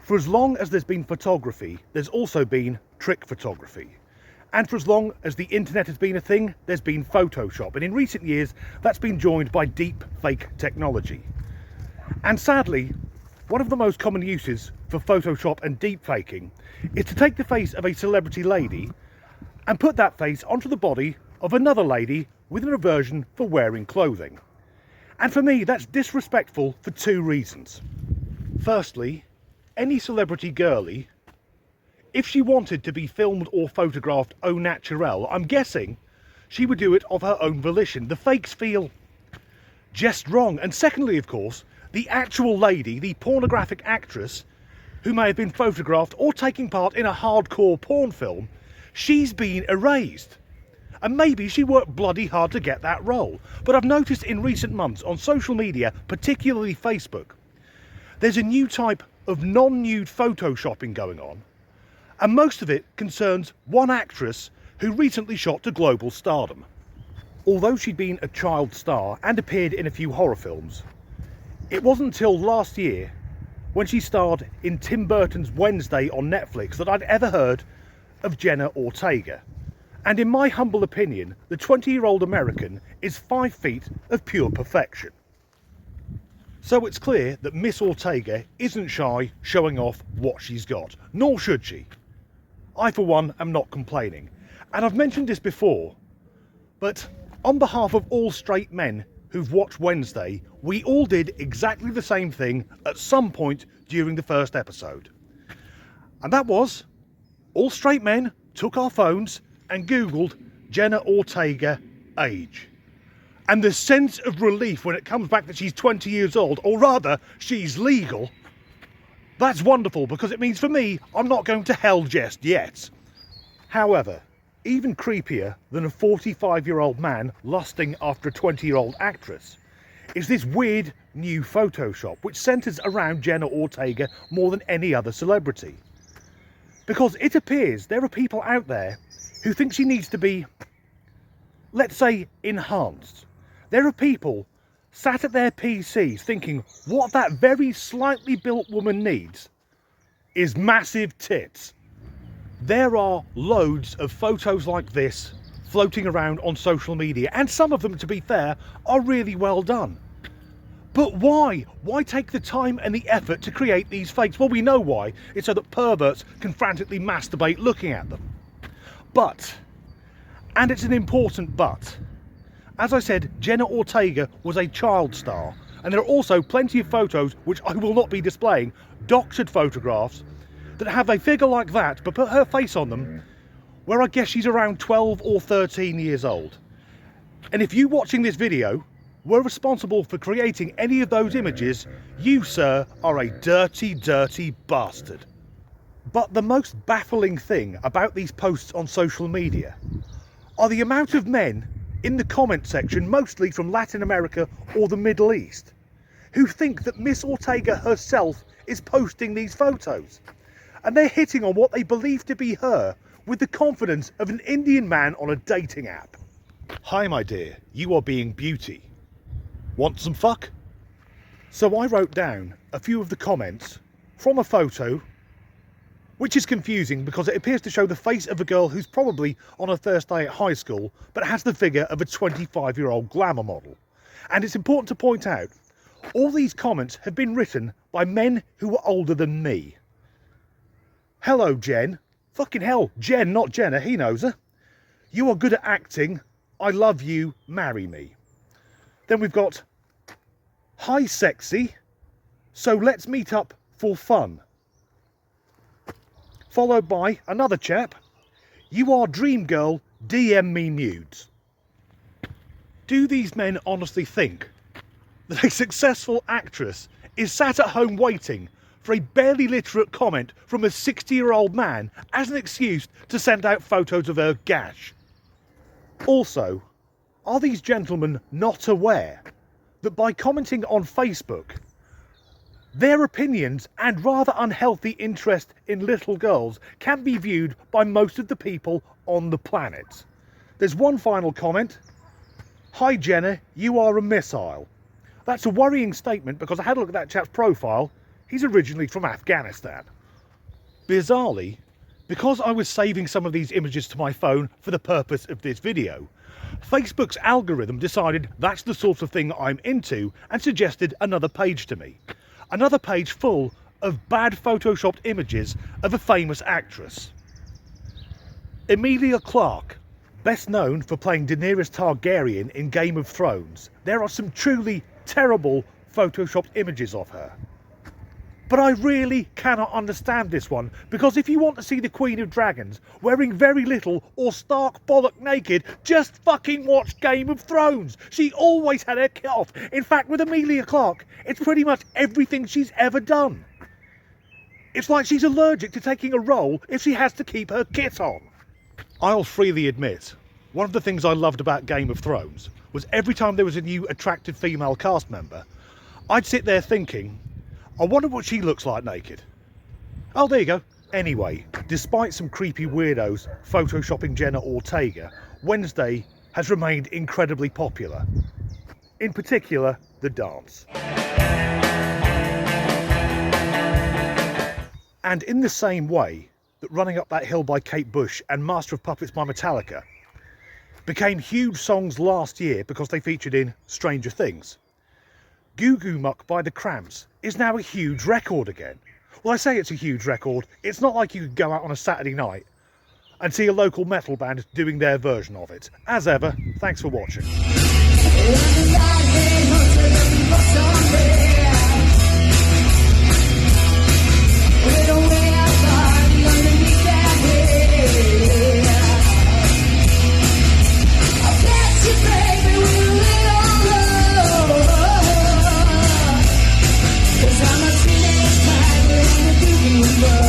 For as long as there's been photography, there's also been trick photography. And for as long as the internet has been a thing, there's been Photoshop. And in recent years, that's been joined by deep fake technology. And sadly, one of the most common uses for Photoshop and deep faking is to take the face of a celebrity lady and put that face onto the body of another lady with an aversion for wearing clothing. And for me, that's disrespectful for two reasons. Firstly, any celebrity girlie, if she wanted to be filmed or photographed au naturel, I'm guessing she would do it of her own volition. The fakes feel just wrong. And secondly, of course, the actual lady, the pornographic actress who may have been photographed or taking part in a hardcore porn film, she's been erased. And maybe she worked bloody hard to get that role. But I've noticed in recent months on social media, particularly Facebook, there's a new type of non-nude photoshopping going on, and most of it concerns one actress who recently shot to global stardom. Although she'd been a child star and appeared in a few horror films, it wasn't until last year, when she starred in Tim Burton's Wednesday on Netflix, that I'd ever heard of Jenna Ortega. And in my humble opinion, the 20-year-old American is 5 feet of pure perfection. So it's clear that Miss Ortega isn't shy showing off what she's got, nor should she. I, for one, am not complaining. And I've mentioned this before, but on behalf of all straight men who've watched Wednesday, we all did exactly the same thing at some point during the first episode. And that was, all straight men took our phones and Googled Jenna Ortega age. And the sense of relief when it comes back that she's 20 years old, or rather, she's legal, that's wonderful, because it means for me, I'm not going to hell just yet. However, even creepier than a 45-year-old man lusting after a 20-year-old actress is this weird new Photoshop, which centres around Jenna Ortega more than any other celebrity. Because it appears there are people out there who think she needs to be, let's say, enhanced. There are people sat at their PCs thinking what that very slightly built woman needs is massive tits. There are loads of photos like this floating around on social media, and some of them, to be fair, are really well done. But why? Why take the time and the effort to create these fakes? Well, we know why. It's so that perverts can frantically masturbate looking at them. But, and it's an important but, as I said, Jenna Ortega was a child star, and there are also plenty of photos, which I will not be displaying, doctored photographs, that have a figure like that, but put her face on them, where I guess she's around 12 or 13 years old. And if you watching this video were responsible for creating any of those images, you, sir, are a dirty, dirty bastard. But the most baffling thing about these posts on social media are the amount of men in the comment section, mostly from Latin America or the Middle East, who think that Miss Ortega herself is posting these photos. And they're hitting on what they believe to be her with the confidence of an Indian man on a dating app. Hi, my dear, you are being beauty. Want some fuck? So I wrote down a few of the comments from a photo, which is confusing because it appears to show the face of a girl who's probably on her first day at high school, but has the figure of a 25-year-old glamour model. And it's important to point out, all these comments have been written by men who were older than me. Hello, Jen. Fucking hell, Jen, not Jenna, he knows her. You are good at acting. I love you, marry me. Then we've got, hi sexy, so let's meet up for fun. Followed by another chap, you are dream girl, DM me nudes. Do these men honestly think that a successful actress is sat at home waiting for a barely literate comment from a 60-year-old man as an excuse to send out photos of her gash? Also, are these gentlemen not aware that by commenting on Facebook, their opinions and rather unhealthy interest in little girls can be viewed by most of the people on the planet? There's one final comment. Hi Jenna, you are a missile. That's a worrying statement because I had a look at that chap's profile. He's originally from Afghanistan. Bizarrely, because I was saving some of these images to my phone for the purpose of this video, Facebook's algorithm decided that's the sort of thing I'm into and suggested another page to me. Another page full of bad photoshopped images of a famous actress. Emilia Clarke, best known for playing Daenerys Targaryen in Game of Thrones. There are some truly terrible photoshopped images of her. But I really cannot understand this one, because if you want to see the Queen of Dragons wearing very little or stark bollock naked, just fucking watch Game of Thrones. She always had her kit off. In fact, with Emilia Clarke, it's pretty much everything she's ever done. It's like she's allergic to taking a role if she has to keep her kit on. I'll freely admit, one of the things I loved about Game of Thrones was every time there was a new attractive female cast member, I'd sit there thinking, I wonder what she looks like naked. Oh, there you go. Anyway, despite some creepy weirdos photoshopping Jenna Ortega, Wednesday has remained incredibly popular. In particular, the dance. And in the same way that Running Up That Hill by Kate Bush and Master of Puppets by Metallica became huge songs last year because they featured in Stranger Things, Goo Goo Muck by The Cramps is now a huge record again. Well, I say it's a huge record. It's not like you could go out on a Saturday night and see a local metal band doing their version of it. As ever, thanks for watching. I'm a teenage tiger in the